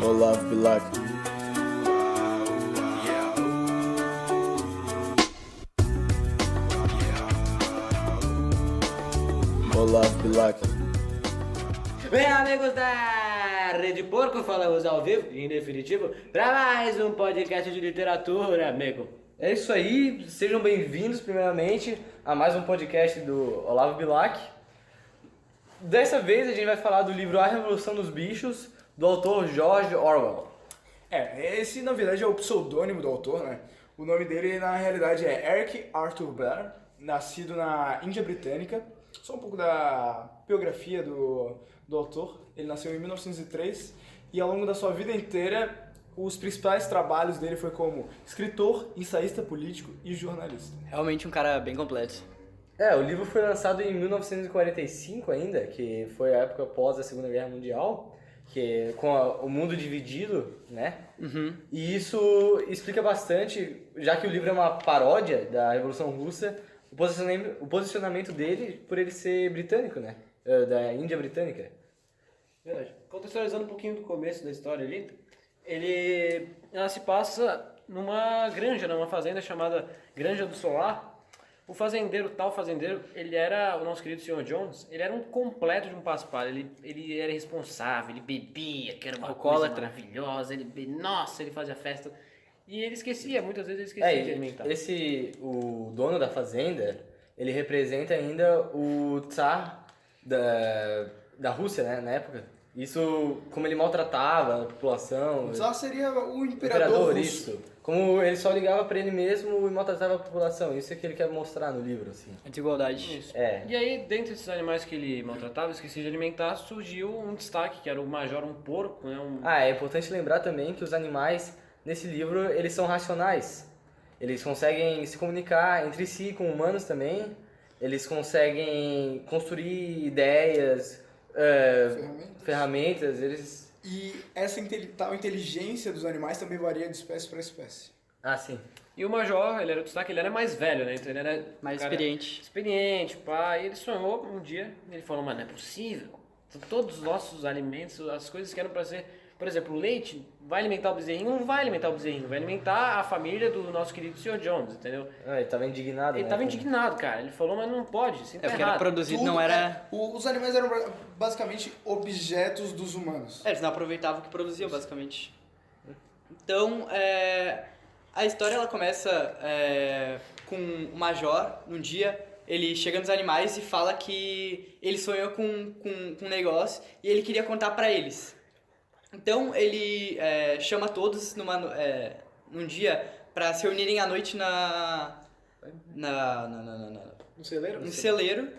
Olaf Bilac. Olaf Bilac. Bem, amigos da Rede Porco, falamos ao vivo, em definitivo, para mais um podcast de literatura, amigo. É isso aí, sejam bem-vindos primeiramente a mais um podcast do Olavo Bilac. Dessa vez a gente vai falar do livro A Revolução dos Bichos, do autor George Orwell. Esse na verdade é o pseudônimo do autor, né? O nome dele na realidade é Eric Arthur Blair, nascido na Índia Britânica. Só um pouco da biografia do autor. Ele nasceu em 1903 e ao longo da sua vida inteira os principais trabalhos dele foi como escritor, ensaísta político e jornalista. Realmente um cara bem completo. O livro foi lançado em 1945 ainda, que foi a época após a Segunda Guerra Mundial, que com o mundo dividido, né? E isso explica bastante, já que o livro é uma paródia da Revolução Russa, o posicionamento dele por ele ser britânico, né? Da Índia Britânica. Verdade. Contextualizando um pouquinho do começo da história ali, ela se passa numa granja, numa fazenda chamada Granja do Solar. O tal fazendeiro, ele era, o nosso querido Sr. Jones, ele era um completo de um paspalho, ele era responsável, ele bebia, que era uma coisa maravilhosa, nossa, ele fazia festa, e ele esquecia, muitas vezes ele esquecia de alimentar. O dono da fazenda, ele representa ainda o Tsar da Rússia, né, na época. Isso, como ele maltratava a população. O Tsar seria o imperador russo. Isso. Como ele só ligava pra ele mesmo e maltratava a população. Isso é que ele quer mostrar no livro, assim. A desigualdade. Isso. É. E aí, dentre esses animais que ele maltratava, esquecia de alimentar, surgiu um destaque, que era o major, um porco, né? É importante lembrar também que os animais, nesse livro, eles são racionais. Eles conseguem se comunicar entre si com humanos também. Eles conseguem construir ideias, ferramentas. E essa tal inteligência dos animais também varia de espécie para espécie. Ah, sim. E o major, ele era o destaque, ele era mais velho, né? Então ele era Mais um cara experiente. experiente, pá. E ele sonhou um dia, ele falou, mas não é possível. Todos os nossos alimentos, as coisas que eram para ser... Por exemplo, o leite vai alimentar o bezerrinho? Não vai alimentar o bezerrinho, vai alimentar a família do nosso querido Sr. Jones, entendeu? Ele tava indignado, Ele né? tava indignado, cara. Ele falou, mas não pode, isso tá Porque era errado. produzido, Tudo não era... Os animais eram basicamente objetos dos humanos. Eles não aproveitavam o que produziam, basicamente. Então, a história ela começa com o Major, num dia, ele chega nos animais e fala que ele sonhou com um negócio e ele queria contar pra eles. Então, ele chama todos num dia pra se reunirem à noite No celeiro? no celeiro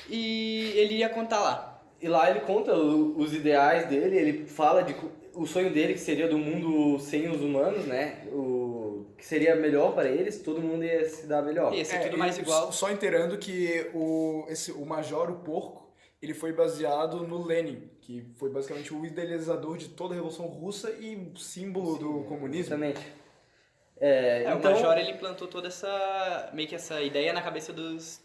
e ele ia contar lá. E lá ele conta os ideais dele, ele fala o sonho dele que seria do mundo sem os humanos, né? O que seria melhor para eles, todo mundo ia se dar melhor. Ia ser tudo mais igual. Só inteirando que o Major, o porco, ele foi baseado no Lenin, que foi basicamente o idealizador de toda a Revolução Russa e símbolo do comunismo. Exatamente. O Major ele plantou toda meio que essa ideia na cabeça dos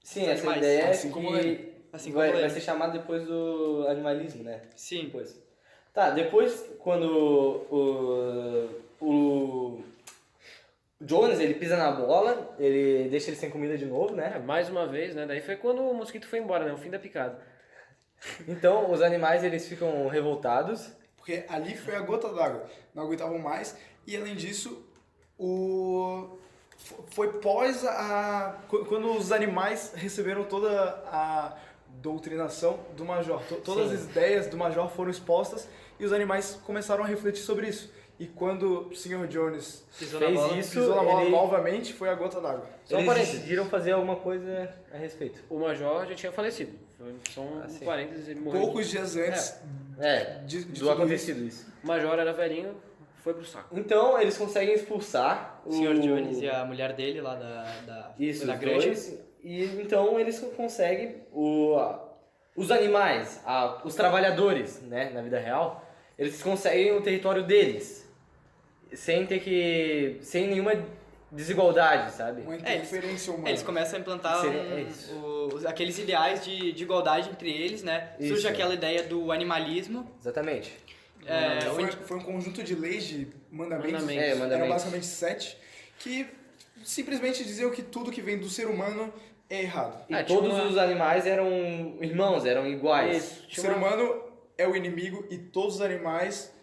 Sim, essa animais. ideia assim é como que ele. Assim como vai ele. ser chamado depois do animalismo, né? Sim. Depois. Tá, depois quando o Jones, ele pisa na bola, ele deixa ele sem comida de novo, né? Mais uma vez, né? Daí foi quando o mosquito foi embora, né? O fim da picada. Então, os animais, eles ficam revoltados. Porque ali foi a gota d'água. Não aguentavam mais. E além disso, foi quando os animais receberam toda a doutrinação do Major. Todas Sim. as ideias do Major foram expostas e os animais começaram a refletir sobre isso. E quando o Sr. Jones Pisou Fez na bola. isso. pisou na bola ele- novamente, foi a gota d'água. Só um Eles parênteses. decidiram fazer alguma coisa a respeito. O major já tinha falecido. Foi só um sim. parênteses, ele morreu. Poucos dias antes de Do tudo acontecido isso. O major era velhinho, foi pro saco. Então, eles conseguem expulsar O Sr. Jones e a mulher dele lá Isso, da os granja. dois. E então eles conseguem os animais, os trabalhadores, né, na vida real, eles conseguem o território deles, sem nenhuma desigualdade, sabe? Uma interferência humana. Eles começam a implantar aqueles ideais de igualdade entre eles, né? Isso. Surge aquela ideia do animalismo. Exatamente. Foi um conjunto de leis, de mandamentos, Mandamentos. eram basicamente 7, que simplesmente diziam que tudo que vem do ser humano é errado. E todos os animais eram irmãos, eram iguais. O ser humano é o inimigo e todos os animais,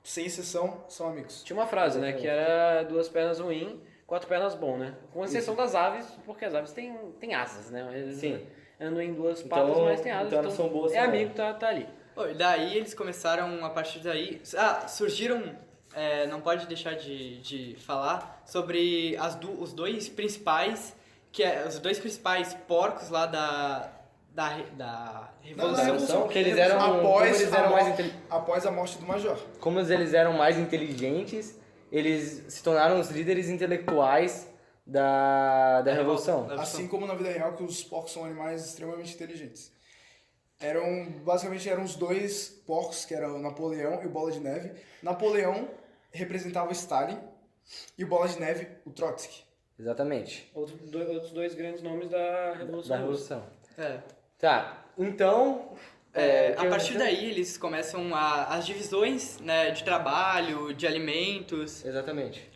sem exceção, são amigos. Tinha uma frase, né, que era 2 pernas ruim, 4 pernas bom, né? Com exceção das aves, porque as aves têm asas, né? Eles Sim. andam em 2 Então- patas, mas têm asas. então elas são boas É também. amigo, tá ali. E daí eles começaram, a partir daí... surgiram... não pode deixar de falar sobre os dois principais... os dois principais porcos lá da Revolução. Que eles eram, como eles eram após a morte do Major. como eles eram mais inteligentes, eles se tornaram os líderes intelectuais da Revolução. Assim como na vida real, que os porcos são animais extremamente inteligentes. Basicamente eram os 2 porcos, que eram o Napoleão e o Bola de Neve. Napoleão representava o Stalin e o Bola de Neve o Trotsky. Exatamente. Outros 2 grandes nomes da Revolução. Da Revolução. É. Tá, então... A partir daí eles começam as divisões, né, de trabalho, de alimentos. Exatamente.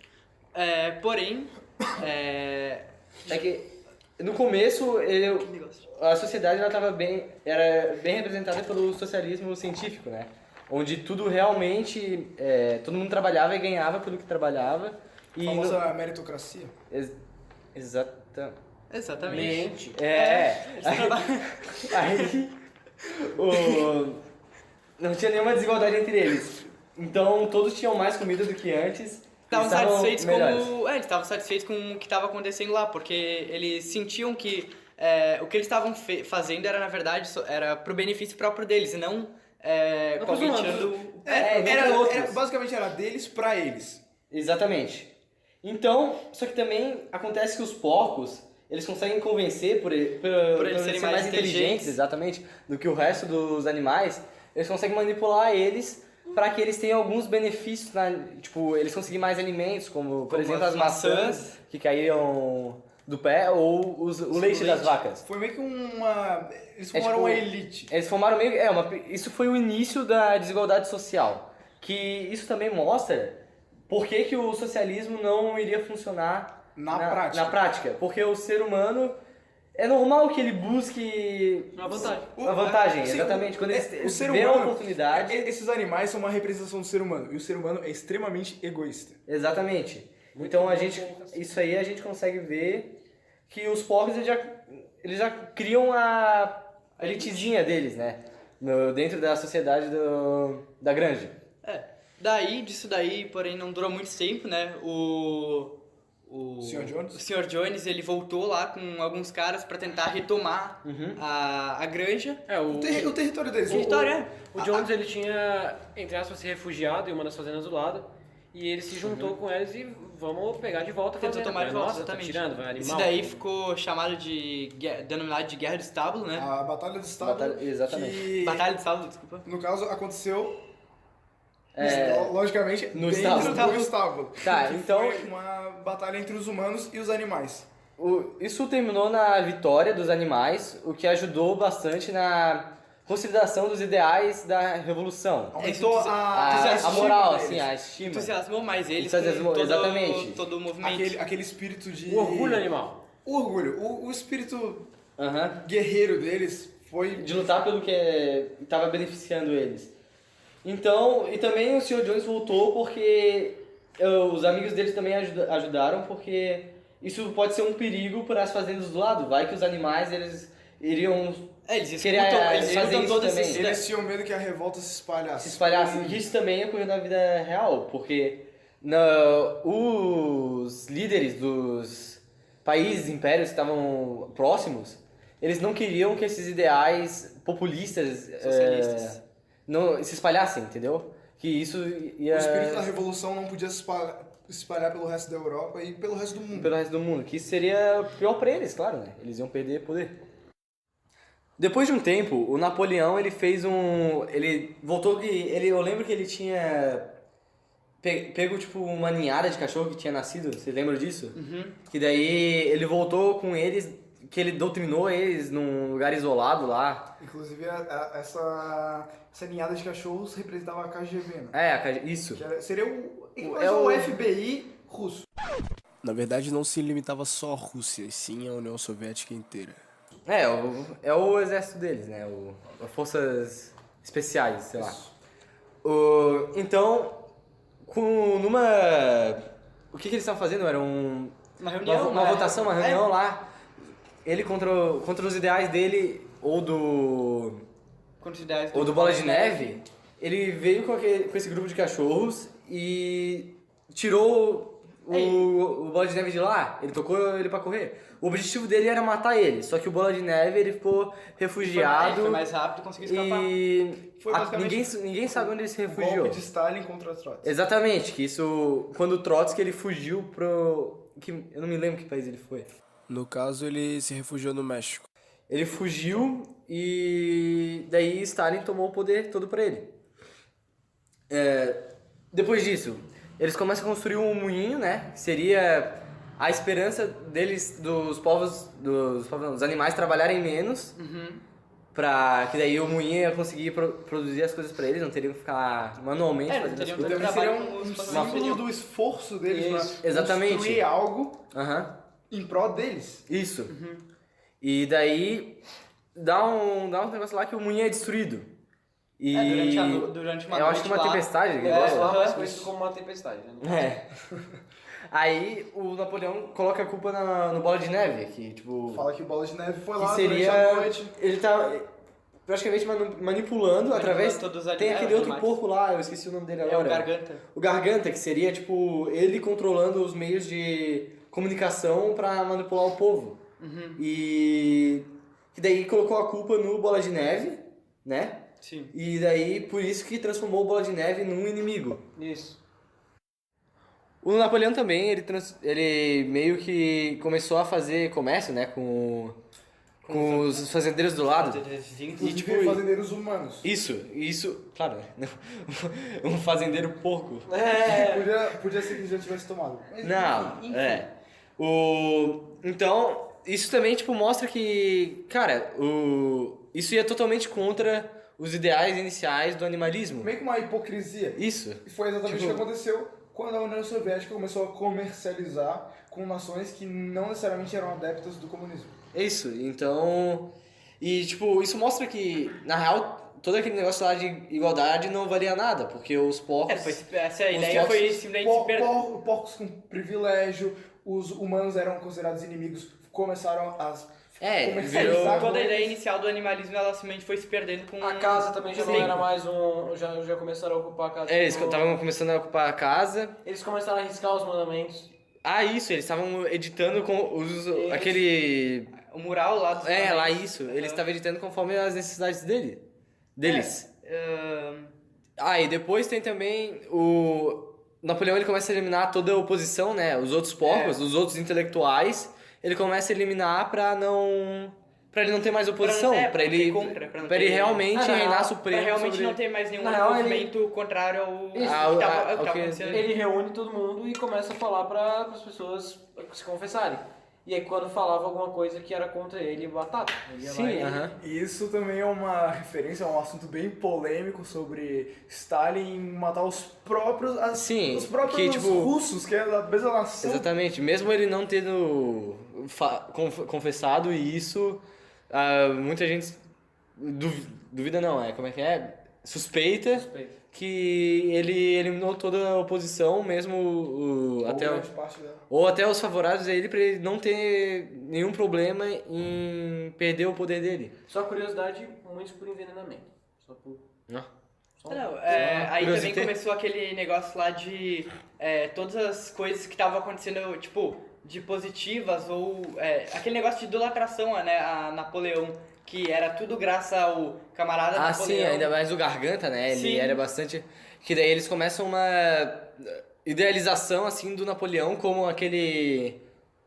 Porém, É que no começo a sociedade ela era bem representada pelo socialismo científico, né? Onde tudo realmente, todo mundo trabalhava e ganhava pelo que trabalhava. A famosa meritocracia. exatamente. Aí não tinha nenhuma desigualdade entre eles. Então todos tinham mais comida do que antes. Estavam satisfeitos melhores. eles estavam satisfeitos com o que estava acontecendo lá, porque eles sentiam que o que eles estavam fazendo era, na verdade, era pro benefício próprio deles, e não com alguém tirando... Basicamente era deles pra eles. Exatamente. Então, só que também acontece que os porcos, eles conseguem convencer por eles serem mais inteligentes, exatamente, do que o resto dos animais, eles conseguem manipular eles para que eles tenham alguns benefícios, tipo, eles conseguirem mais alimentos, como por exemplo as maçãs que caíam do pé ou o leite das vacas. Foi meio que eles formaram uma elite. Eles formaram meio isso foi o início da desigualdade social, que isso também mostra por que o socialismo não iria funcionar Na prática. Porque o ser humano, é normal que ele busque Uma vantagem. a vantagem, Sim, exatamente. Quando o eles ser vê a humano, oportunidade. Esses animais são uma representação do ser humano. E o ser humano é extremamente egoísta. Exatamente. Então isso aí a gente consegue ver que os porcos eles já criam a elitezinha deles, né? Dentro da sociedade da granja. Disso daí, porém, não durou muito tempo, né? O Sr. Jones, ele voltou lá com alguns caras pra tentar retomar a granja. O território deles. O Jones, ele tinha, entre aspas, se refugiado em uma das fazendas do lado. E ele se juntou com eles e vamos pegar de volta a Tentou fazenda. tomar de volta, Nossa, exatamente. tá tirando, vai animal. Isso daí ficou chamado denominado de Guerra do Estábulo, né? A Batalha do Estábulo. Exatamente. Que, Batalha do Estábulo, desculpa. no caso, aconteceu, logicamente, no dentro estábulo. do estábulo. Tá, Que então- foi uma batalha entre os humanos e os animais. Isso terminou na vitória dos animais, o que ajudou bastante na consolidação dos ideais da revolução. Aumentou A estima moral, deles. assim, a estima. Entusiasmou mais eles Entusiasmou, com exatamente. todo o movimento. Aquele espírito de... O orgulho animal. O orgulho. O espírito Aham. guerreiro deles foi... De lutar pelo que estava beneficiando eles. Então, e também o Sr. Jones voltou porque os amigos deles também ajudaram, porque isso pode ser um perigo para as fazendas do lado. Vai que os animais, eles iriam Eles querer fazer escutam isso todas também. esses... Eles tinham medo que a revolta se espalhasse. se espalhassem. E isso também ocorreu na vida real, porque os líderes dos países, impérios que estavam próximos, eles não queriam que esses ideais populistas Socialistas. não se espalhassem, entendeu? Que isso ia O espírito da revolução não podia se espalhar pelo resto da Europa e pelo resto do mundo. pelo resto do mundo, que isso seria pior para eles, claro, né? Eles iam perder poder. Depois de um tempo, o Napoleão, ele fez ele voltou eu lembro que ele tinha pego tipo uma ninhada de cachorro que tinha nascido, vocês lembram disso? Que daí ele voltou com eles que ele doutrinou eles num lugar isolado lá. Inclusive, essa ninhada de cachorros representava a KGB, né? Isso. Seria o É o o- FBI russo. Na verdade, não se limitava só à Rússia, e sim à União Soviética inteira. É o exército deles, né? As forças especiais, sei lá. Então, o que eles estavam fazendo? Era Uma reunião, uma né? votação, uma reunião lá. Ele contra os ideais dele ou do Quantidades Bola de Neve. Ele veio com esse grupo de cachorros e tirou o Bola de Neve de lá. Ele tocou ele pra correr. O objetivo dele era matar ele, só que o Bola de Neve ele ficou refugiado. Foi mais rápido e conseguiu escapar. E Foi basicamente ninguém sabe onde ele se O refugiou. golpe de Stalin contra Trotsky. Exatamente, que isso. Quando o Trotsky ele fugiu pro. Eu não me lembro que país ele foi. No caso, ele se refugiou no México. Ele fugiu e daí Stalin tomou o poder todo pra ele. Depois disso, eles começam a construir um moinho, né? Que seria a esperança deles, dos animais trabalharem menos. Pra que daí o moinho ia conseguir produzir as coisas pra eles, não teriam que ficar manualmente Não fazendo as teriam coisas. tanto Também trabalho seria como um os símbolo teriam. do esforço deles Isso, pra exatamente. construir algo Aham. em prol deles. Isso. E daí dá um negócio lá que o moinho é destruído. E Durante uma eu acho noite que uma lá, tempestade. O que negócio lá é. mais conhecido como uma tempestade, né? Aí o Napoleão coloca a culpa no Bola de Neve, que tipo. Fala que o Bola de Neve foi Que lá seria. durante a noite. Ele tá praticamente manipulando através. todos os Tem animais, aquele outro animais. porco lá, eu esqueci o nome dele É o agora. Garganta. O Garganta, que seria tipo ele controlando os meios de comunicação pra manipular o povo. E que daí colocou a culpa no Bola de Neve, né? Sim. E daí por isso que transformou o Bola de Neve num inimigo. Isso. O Napoleão também, ele meio que começou a fazer comércio, né, com os fazendeiros do lado. Inclusive tipo, fazendeiros humanos. Isso, claro, né? Um fazendeiro porco. Podia ser que já tivesse tomado. Mas, Não, enfim. Então, isso também, tipo, mostra que, cara, isso ia totalmente contra os ideais iniciais do animalismo. Meio que uma hipocrisia. Isso. E foi exatamente Tipo- o que aconteceu quando a União Soviética começou a comercializar com nações que não necessariamente eram adeptas do comunismo. É isso, então... E, tipo, isso mostra que, na real, todo aquele negócio lá de igualdade não valia nada, porque os porcos... Essa ideia porcos- foi simplesmente se perder. Porcos com privilégio, os humanos eram considerados inimigos, começaram a virou- Toda a ideia inicial do animalismo, ela simplesmente foi se perdendo com... A casa também já não Sim. era mais já começaram a ocupar a casa. Eles tipo, estavam começando a ocupar a casa. Eles começaram a arriscar os mandamentos. Isso, eles estavam editando com aquele... O mural lá dos lá mandamentos. isso. Eles estavam editando conforme as necessidades deles. Ahn, E depois tem também o Napoleão, ele começa a eliminar toda a oposição, né? Os outros porcos, os outros intelectuais, ele começa a eliminar pra ele não ter mais oposição, pra ele realmente Ah, não, reinar pra supremo pra realmente sobre... não ter mais nenhum Na real, movimento contrário ao que Isso. tava ao que- acontecendo. Ele reúne todo mundo e começa a falar para as pessoas se confessarem. E aí quando falava alguma coisa que era contra ele, batata. Ele ia lá Sim, e- aham. E isso também é uma referência a um assunto bem polêmico sobre Stalin matar os próprios Sim, os próprios que, tipo, russos, que é da mesma nação. Exatamente, mesmo ele não tendo confessado isso, muita gente duvida não, como é que é? Suspeita que ele eliminou toda a oposição, mesmo Grande parte dela. ou até os favoráveis a ele, pra ele não ter nenhum problema em perder o poder dele. Só curiosidade, muitos por envenenamento. Só por... Não. Só Não, Só aí também curiosidade. começou aquele negócio lá de todas as coisas que estavam acontecendo, tipo, de positivas ou aquele negócio de idolatração, né, a Napoleão, que era tudo graças ao camarada Napoleão. Sim, ainda mais o Garganta, né? Ele Sim. era bastante... Que daí eles começam uma idealização, assim, do Napoleão como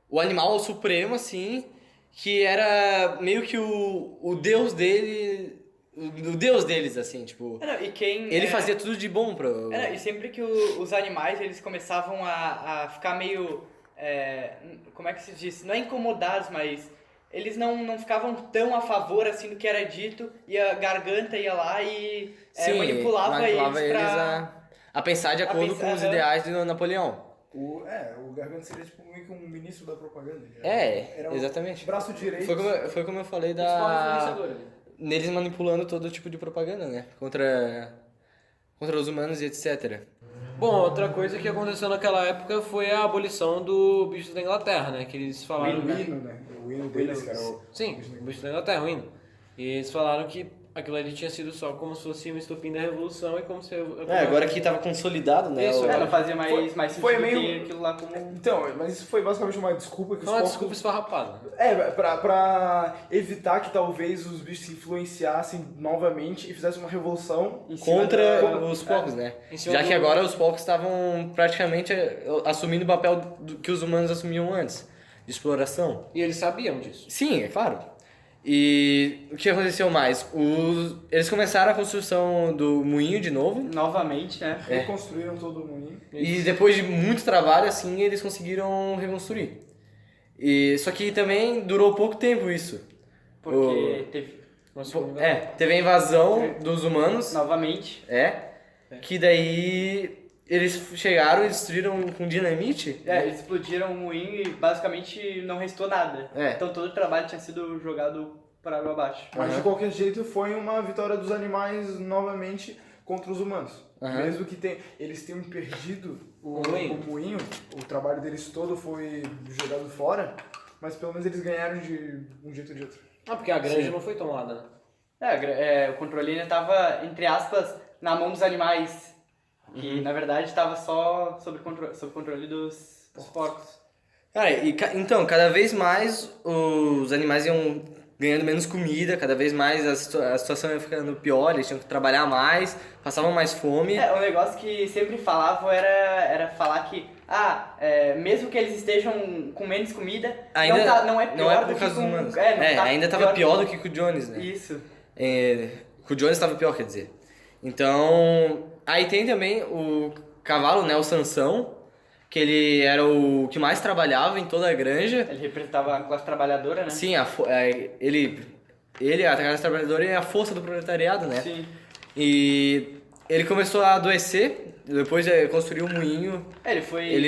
o animal supremo, assim, que era meio que o deus dele... O deus deles, assim, tipo... Não, e quem, Ele fazia tudo de bom pro... e sempre que os animais, eles começavam a ficar meio... como é que se diz? Não é incomodados, mas eles não ficavam tão a favor assim do que era dito, e a garganta ia lá e manipulava eles a pensar de acordo com os ideais de Napoleão. O Garganta seria tipo meio que um ministro da propaganda. Era O exatamente. braço direito. Foi como eu falei neles manipulando todo tipo de propaganda, né? Contra os humanos e etc. Bom, outra coisa que aconteceu naquela época foi a abolição do bicho da Inglaterra, né? Que eles falaram... O hino, né? O hino deles, cara. Sim, o bicho da Inglaterra, o hino. E eles falaram que aquilo ali tinha sido só como se fosse um estopim da Revolução e como se... Agora que tava consolidado, né? Isso, não fazia mais sentido foi meio- ter aquilo lá como... Então, mas isso foi basicamente uma desculpa que Foi os uma povos... desculpa esfarrapada. Pra evitar que talvez os bichos se influenciassem novamente e fizessem uma revolução Contra os porcos, né? Em cima Já do- que agora os porcos estavam praticamente assumindo o papel que os humanos assumiam antes, de exploração. E eles sabiam disso. Sim, é claro. E o que aconteceu mais? Eles começaram a construção do moinho de novo. Novamente, né? reconstruíram todo o moinho. E depois de muito trabalho, assim, eles conseguiram reconstruir. Só que também durou pouco tempo isso. Porque teve... Teve a invasão dos humanos. Novamente. Que daí eles chegaram e destruíram com dinamite. Eles explodiram o moinho e basicamente não restou nada. É. Então todo o trabalho tinha sido jogado por água abaixo. Mas de qualquer jeito foi uma vitória dos animais novamente contra os humanos. Mesmo que eles tenham perdido o moinho, o trabalho deles todo foi jogado fora, mas pelo menos eles ganharam de um jeito ou de outro. Porque a granja não foi tomada, né? O controle ainda estava, entre aspas, na mão dos animais. E na verdade estava só sob controle dos porcos. Cara, então, cada vez mais os animais iam ganhando menos comida, cada vez mais a situação ia ficando pior, eles tinham que trabalhar mais, passavam mais fome. O negócio que sempre falavam era falar que, mesmo que eles estejam com menos comida, Ainda não é pior do por que causa dos com... humanos. Ainda tava pior do que com o Jones, né? Isso. Com o Jones estava pior, quer dizer. Então, aí tem também o cavalo, né, o Sansão, que ele era o que mais trabalhava em toda a granja. Ele representava a classe trabalhadora, né? Sim, a classe trabalhadora é a força do proletariado, né? Sim. E ele começou a adoecer, depois construiu um moinho. Ele foi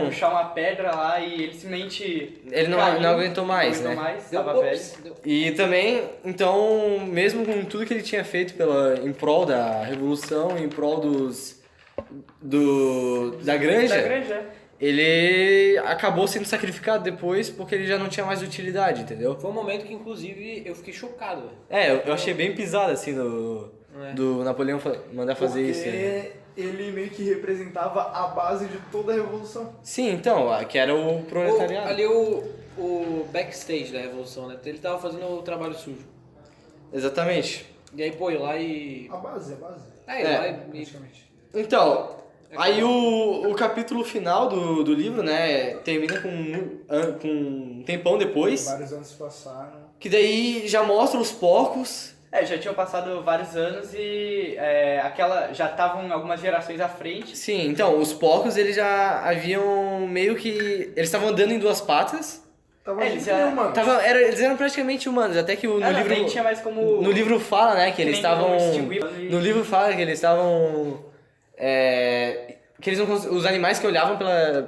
puxar uma pedra lá e ele simplesmente Ele não aguentou mais, né? Tava velho. E também, então, mesmo com tudo que ele tinha feito em prol da revolução, em prol da granja, ele acabou sendo sacrificado depois porque ele já não tinha mais utilidade, entendeu? Foi um momento que, inclusive, eu fiquei chocado, velho. Eu achei bem pisado, assim, do Napoleão mandar fazer isso. Né? Ele meio que representava a base de toda a revolução. Sim, então, que era o proletariado. Ali o backstage da Revolução, né? Ele tava fazendo o trabalho sujo. Exatamente. E aí, pô, ir lá e... A base. Aí, lá e... Praticamente. Então, aí o capítulo final do livro, né, termina com um tempão depois. Vários anos passaram. Que daí já mostra os porcos. Já tinham passado vários anos e já estavam algumas gerações à frente. Sim, então, os porcos eles já haviam meio que... Eles estavam andando em duas patas. Eles Eles eram praticamente humanos, até que no livro... Nem tinha mais como... No livro fala, né, que eles estavam... No livro fala que eles estavam... que eles os animais que olhavam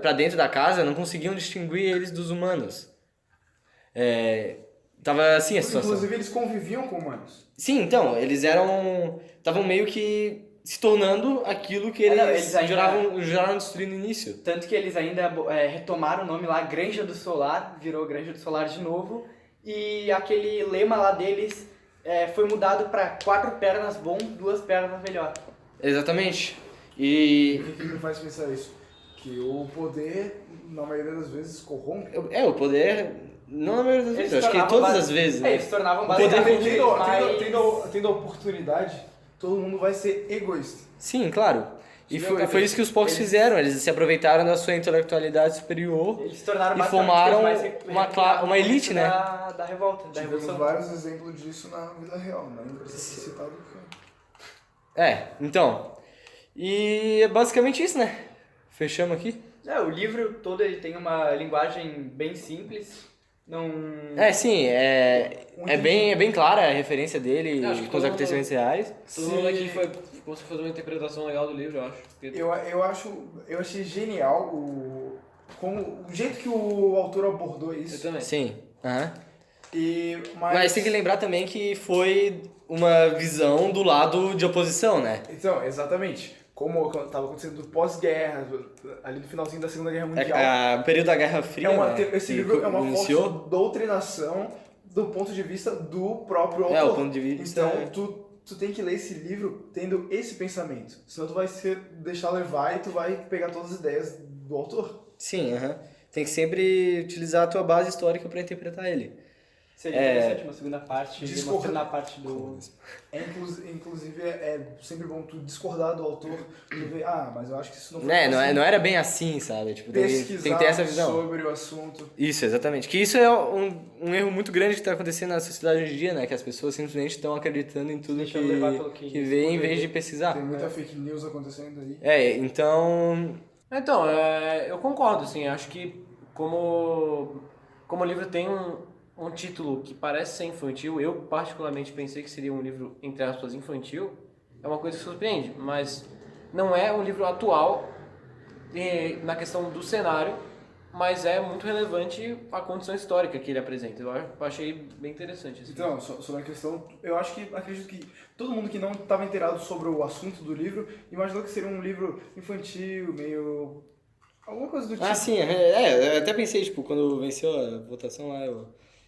pra dentro da casa não conseguiam distinguir eles dos humanos. Tava assim a situação. Inclusive eles conviviam com humanos. Sim, então, eles estavam meio que se tornando aquilo que eles juraram destruir no início. Tanto que eles ainda retomaram o nome lá, Granja do Solar, virou Granja do Solar de novo. E aquele lema lá deles foi mudado pra 4 pernas bom, 2 pernas melhor. Exatamente. E o que me faz pensar isso? Que o poder, na maioria das vezes, corrompe. O poder... Não na maioria das vezes, acho que todas as vezes, né? Eles se tornavam poder basicamente Tendo a oportunidade, todo mundo vai ser egoísta. Sim, claro. E foi isso que os porcos fizeram, eles se aproveitaram da sua intelectualidade superior eles se tornaram e formaram basicamente uma elite, né? Da revolta, da Tivemos revolução. vários exemplos disso na vida real, né? Não precisa ser citado porque... Então. E é basicamente isso, né? Fechamos aqui. O livro todo ele tem uma linguagem bem simples Não... Sim, é bem clara a referência dele Acho que com os todo acontecimentos reais. Todo mundo aqui conseguiu fazer uma interpretação legal do livro, eu acho. Eu achei genial o jeito que o autor abordou Eu isso. também. Sim, aham. Mas Mas tem que lembrar também que foi uma visão do lado de oposição, né? Então, exatamente. Como estava acontecendo pós-guerra, ali no finalzinho da Segunda Guerra Mundial. O período da Guerra Fria, né? Esse livro é uma forte doutrinação do ponto de vista do próprio autor. O ponto de vista... Então, tu tem que ler esse livro tendo esse pensamento. Senão tu vai se deixar levar e tu vai pegar todas as ideias do autor. Sim, aham. Tem que sempre utilizar a tua base histórica para interpretar ele. Seria interessante uma segunda parte, Discorda- mostrando a parte do... Inclusive, é sempre bom tu discordar do autor, tu ver, mas eu acho que isso não foi Não era bem assim, sabe? Tipo, tem pesquisar que ter essa visão. sobre o assunto. Isso, exatamente. Que isso é um erro muito grande que está acontecendo na sociedade hoje em dia, né? Que as pessoas simplesmente estão acreditando em tudo Deixando levar pelo que vê em vez de pesquisar. Tem muita fake news acontecendo aí. Então... Então, eu concordo, assim, acho que como o livro tem um título que parece ser infantil, eu particularmente pensei que seria um livro, entre aspas, infantil, é uma coisa que surpreende, mas não é um livro atual na questão do cenário, mas é muito relevante a condição histórica que ele apresenta. Eu achei bem interessante isso. Então, sobre a questão, acredito que todo mundo que não estava inteirado sobre o assunto do livro imaginou que seria um livro infantil, meio... alguma coisa do tipo. sim, eu até pensei, tipo, quando venceu a votação lá, eu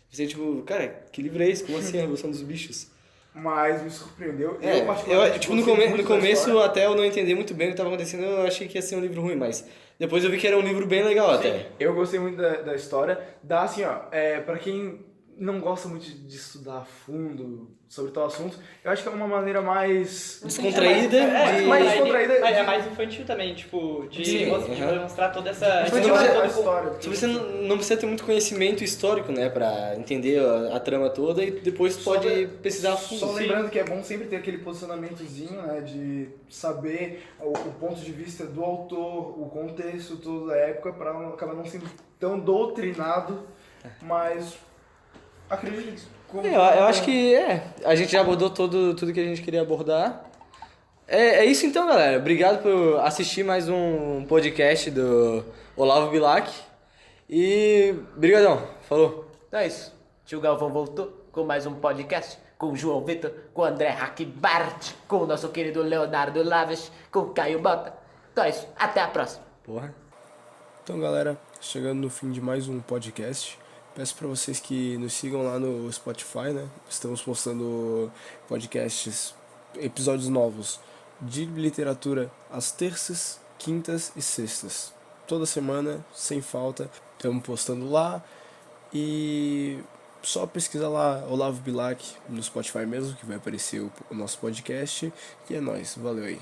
pensei, tipo, cara, que livro é esse? Como assim a Revolução dos Bichos? Mas me surpreendeu. Tipo, no começo, até eu não entender muito bem o que estava acontecendo, eu achei que ia ser um livro ruim, mas depois eu vi que era um livro bem legal até. Eu gostei muito da história. Dá assim, pra quem não gosta muito de estudar a fundo sobre tal assunto, eu acho que é uma maneira mais... Descontraída. mais descontraída. Mas é mais infantil também, tipo, de mostrar toda essa... Infantil Mas a história. Você não precisa ter muito conhecimento histórico, né, pra entender a trama toda e depois pode pesquisar a fundo. Só lembrando que é bom sempre ter aquele posicionamentozinho, né, de saber o ponto de vista do autor, o contexto todo da época, pra acabar não sendo tão doutrinado, mas acredito. Eu acho que a gente já abordou tudo que a gente queria abordar. É isso então, galera. Obrigado por assistir mais um podcast do Olavo Bilac. E brigadão. Falou. Então é isso. Tio Galvão voltou com mais um podcast com o João Vitor, com o André Hackbart, com o nosso querido Leonardo Laves, com o Caio Bota. Então é isso. Até a próxima. Porra. Então, galera, chegando no fim de mais um podcast, peço para vocês que nos sigam lá no Spotify, né? Estamos postando podcasts, episódios novos de literatura às terças, quintas e sextas. Toda semana, sem falta, estamos postando lá. E só pesquisar lá Olavo Bilac no Spotify mesmo, que vai aparecer o nosso podcast. E é nóis, valeu aí.